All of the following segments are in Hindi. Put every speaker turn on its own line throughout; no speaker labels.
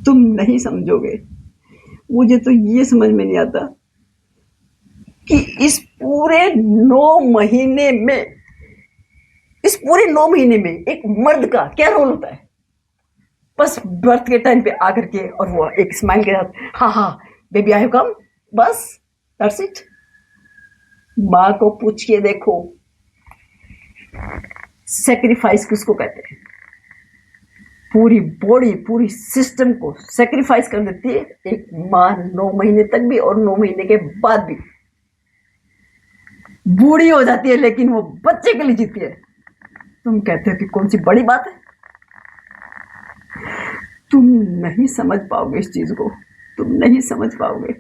तुम नहीं समझोगे। मुझे तो ये समझ में नहीं आता कि इस पूरे 9 महीने में एक मर्द का क्या रोल होता है। बस बर्थ के टाइम पे आकर के और वो एक स्माइल के साथ, हाँ हाँ बेबी आई हैव कम, बस दैट्स इट। माँ को पूछिए देखो, सेक्रीफाइस किसको कहते हैं। पूरी बॉडी, पूरी सिस्टम को सेक्रीफाइस कर देती है एक माँ 9 महीने तक भी, और 9 महीने के बाद भी बूढ़ी हो जाती है लेकिन वो बच्चे के लिए जीती है। तुम कहते हो कि कौन सी बड़ी बात है। तुम नहीं समझ पाओगे इस चीज को, तुम नहीं समझ पाओगे।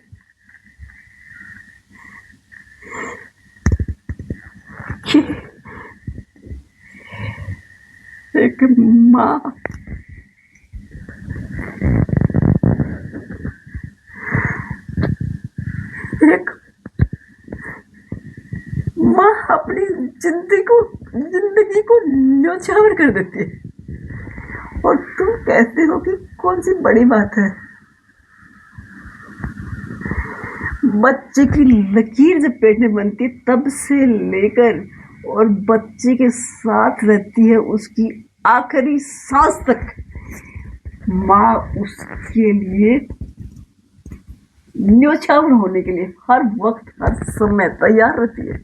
एक माँ अपनी जिंदगी को न्योछावर कर देती है, और तुम कहते हो कि कौन सी बड़ी बात है। बच्चे की लकीर जब पेट में बनती है तब से लेकर और बच्चे के साथ रहती है उसकी आखिरी सांस तक, माँ उसके लिए न्योछावर होने के लिए हर वक्त हर समय तैयार रहती है।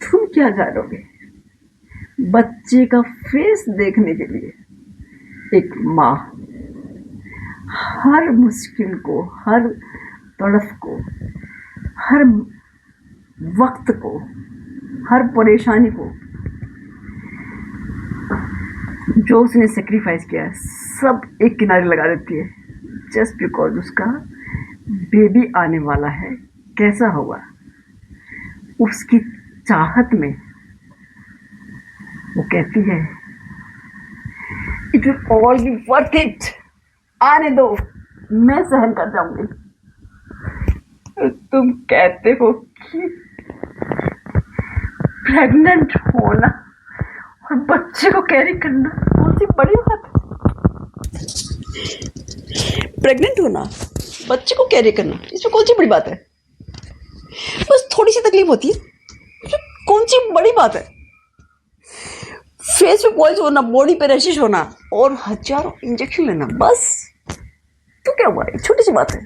तुम क्या जानोगे बच्चे का फेस देखने के लिए। एक माँ हर मुश्किल को, हर तड़फ को, हर वक्त को, हर परेशानी को जो उसने सेक्रीफाइस किया है सब एक किनारे लगा देती है, जस्ट बिकॉज उसका बेबी आने वाला है। कैसा होगा उसकी चाहत में वो कहती है it will all B worth it, आने दो, मैं सहन कर जाऊंगी। तुम कहते हो कि प्रेग्नेंट होना और बच्चे को कैरी करना कौन सी बड़ी बात है। प्रेग्नेंट होना, बच्चे को कैरी करना, इसमें कौन सी बड़ी बात है। बस थोड़ी सी तकलीफ होती है, कौन सी बड़ी बात है। फेस पे बॉयज होना, बॉडी पे रैशेस होना और हजारों इंजेक्शन लेना, बस तो क्या हुआ, छोटी सी बात है।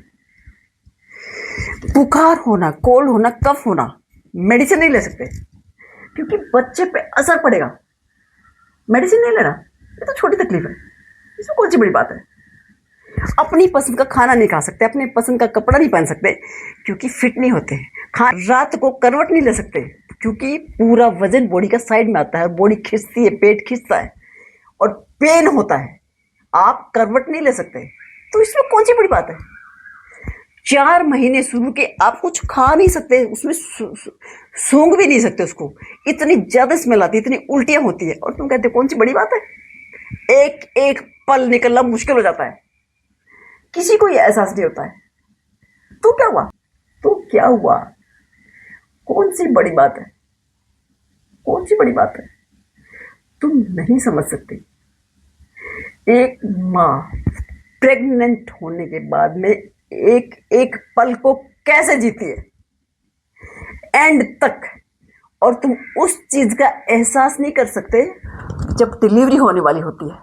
बुखार होना, कोल्ड होना, कफ होना, मेडिसिन नहीं ले सकते क्योंकि बच्चे पे असर पड़ेगा, मेडिसिन नहीं लेना, ये तो छोटी तकलीफ है, इसमें कौन सी बड़ी बात है। अपनी पसंद का खाना नहीं खा सकते, अपने पसंद का कपड़ा नहीं पहन सकते क्योंकि फिट नहीं होते, रात को करवट नहीं ले सकते क्योंकि पूरा वजन बॉडी का साइड में आता है, बॉडी खिंचती है, पेट खिंचता है और पेन होता है, आप करवट नहीं ले सकते, तो इसमें कौन सी बड़ी बात है। 4 महीने शुरू के आप कुछ खा नहीं सकते, उसमें सूंघ भी नहीं सकते उसको, इतनी ज्यादा स्मेल आती है, इतनी उल्टियां होती है, और तुम कहते हो कौन सी बड़ी बात है। एक एक पल निकलना मुश्किल हो जाता है, किसी को ये एहसास नहीं होता है। तो क्या हुआ, तो क्या हुआ, कौन सी बड़ी बात है, कौन सी बड़ी बात है। तुम नहीं समझ सकते एक माँ प्रेग्नेंट होने के बाद में एक एक पल को कैसे जीती है एंड तक, और तुम उस चीज का एहसास नहीं कर सकते जब डिलीवरी होने वाली होती है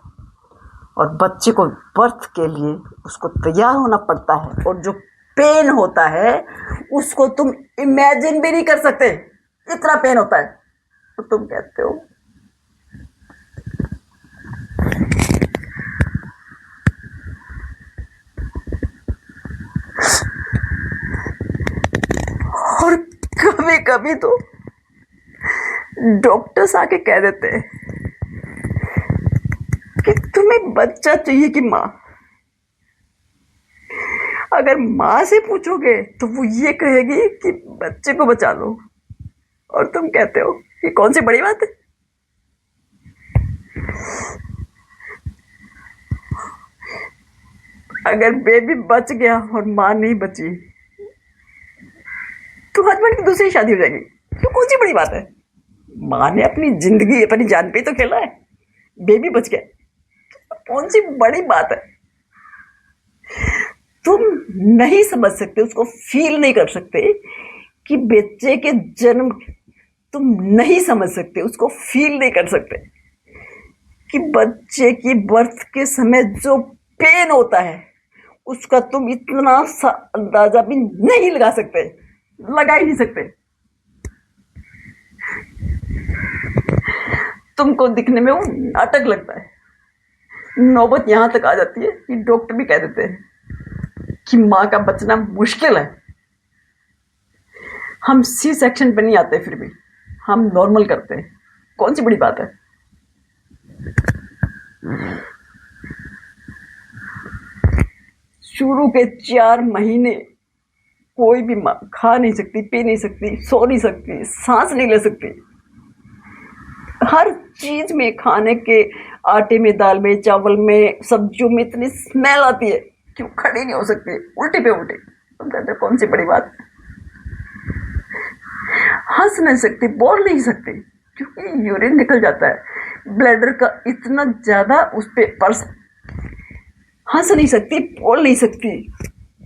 और बच्चे को बर्थ के लिए उसको तैयार होना पड़ता है, और जो पेन होता है उसको तुम इमेजिन भी नहीं कर सकते, इतना पेन होता है। तो तुम कहते हो और कभी कभी तो डॉक्टर्स आके कह देते हैं कि तुम्हें बच्चा चाहिए कि माँ। अगर माँ से पूछोगे तो वो ये कहेगी कि बच्चे को बचा लो, और तुम कहते हो कि कौन सी बड़ी बात है। अगर बेबी बच गया और माँ नहीं बची तो हस्बैंड की दूसरी शादी हो जाएगी, तो कौन सी बड़ी बात है। माँ ने अपनी जिंदगी, अपनी जान पे तो खेला है, बेबी बच गया, कौन सी बड़ी बात है। तुम नहीं समझ सकते, उसको फील नहीं कर सकते कि बच्चे के जन्म, तुम नहीं समझ सकते, उसको फील नहीं कर सकते कि बच्चे की बर्थ के समय जो पेन होता है उसका तुम इतना सा अंदाजा भी नहीं लगा सकते, लगा ही नहीं सकते। तुमको दिखने में वो नाटक लगता है। नौबत यहां तक आ जाती है कि डॉक्टर भी कह देते हैं कि मां का बचना मुश्किल है। हम सी सेक्शन पे नहीं आते, फिर भी हम नॉर्मल करते हैं। कौन सी बड़ी बात है। शुरू के 4 महीने कोई भी माँ खा नहीं सकती, पी नहीं सकती, सो नहीं सकती, सांस नहीं ले सकती। हर चीज में, खाने के आटे में, दाल में, चावल में, सब्जियों में इतनी स्मेल आती है कि वो खड़ी नहीं हो सकती, उल्टी पे उल्टी। तुम कहते हो कौन सी बड़ी बात। हंस नहीं सकती, बोल नहीं सकती, क्योंकि यूरिन निकल जाता है। ब्लैडर का इतना ज्यादा उस पे पर्स। हंस नहीं सकती, बोल नहीं सकती,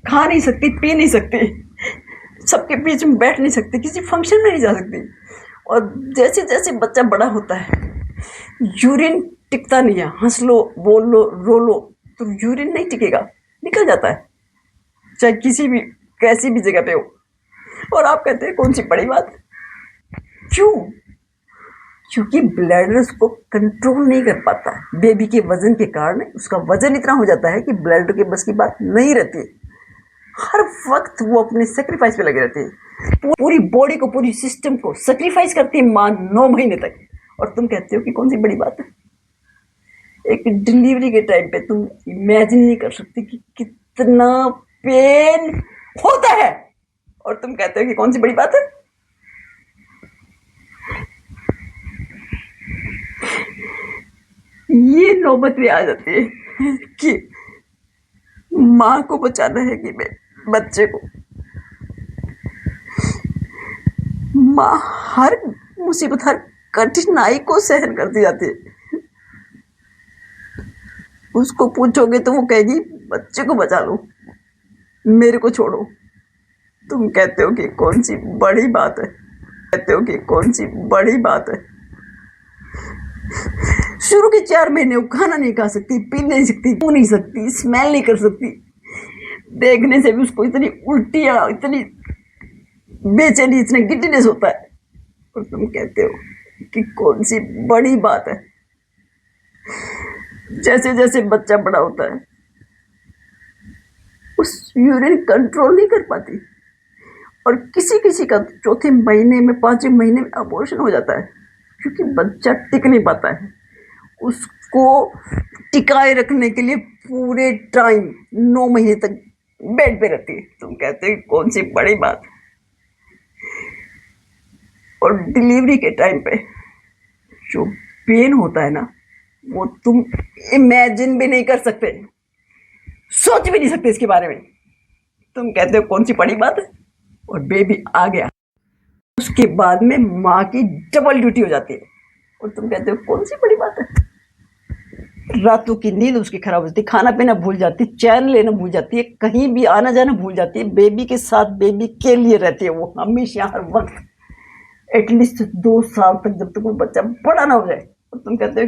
खा नहीं सकती, पी नहीं सकती, सबके बीच में बैठ नहीं सकती, किसी फंक्शन में नहीं जा सकती। और जैसे जैसे बच्चा बड़ा होता है यूरिन टिकता नहीं है। हंस लो, बोल लो, रो लो तो यूरिन नहीं टिकेगा, निकल जाता है, चाहे किसी भी कैसी भी जगह पे हो। और आप कहते हैं कौन सी बड़ी बात। क्यों? क्योंकि ब्लैडर उसको कंट्रोल नहीं कर पाता है। बेबी के वजन के कारण उसका वजन इतना हो जाता है कि ब्लैडर के बस की बात नहीं रहती। हर वक्त वो अपने सेक्रीफाइस पे लगे रहते हैं। पूरी बॉडी को, पूरी सिस्टम को सेक्रीफाइस करती है मां 9 महीने तक। और तुम कहते हो कि कौन सी बड़ी बात है। एक डिलीवरी के टाइम पे तुम इमेजिन नहीं कर सकती कि कितना पेन होता है, और तुम कहते हो कि कौन सी बड़ी बात है। ये नौबत भी आ जाती है कि मां को बचाना है कि बच्चे को। मां हर मुसीबत, हर कठिनाई को सहन करती जाती है। उसको पूछोगे तो वो कहेगी बच्चे को बचा लो, मेरे को छोड़ो। तुम कहते हो कि कौन सी बड़ी बात है। कहते हो कि कौन सी बड़ी बात है। शुरू के 4 महीने वो खाना नहीं खा सकती, पी नहीं सकती, पू नहीं सकती, स्मेल नहीं कर सकती। देखने से भी उसको इतनी उल्टियां, इतनी बेचैनी, इतना गिड्डीनेस होता है। और तुम कहते हो कि कौन सी बड़ी बात है। जैसे जैसे बच्चा बड़ा होता है उस यूरिन कंट्रोल नहीं कर पाती, और किसी किसी का 4थे महीने में, 5वें महीने में अबॉर्शन हो जाता है, क्योंकि बच्चा टिक नहीं पाता है। उसको टिकाए रखने के लिए पूरे टाइम 9 महीने तक बेड पे रहती है। तुम कहते हो कौन सी बड़ी बात। और डिलीवरी के टाइम पे जो पेन होता है ना, वो तुम इमेजिन भी नहीं कर सकते, सोच भी नहीं सकते इसके बारे में। तुम कहते हो कौन सी बड़ी बात है। और बेबी आ गया, उसके बाद में माँ की डबल ड्यूटी हो जाती है, और तुम कहते हो कौन सी बड़ी बात है। रातों की नींद उसकी खराब हो जाती है, खाना पीना भूल जाती है, चैन लेना भूल जाती है, कहीं भी आना जाना भूल जाती है। बेबी के साथ, बेबी के लिए रहती है वो हमेशा, हर वक्त। एटलीस्ट 2 साल तक, जब तक वो बच्चा बड़ा ना हो जाए। और तुम कहते हो कि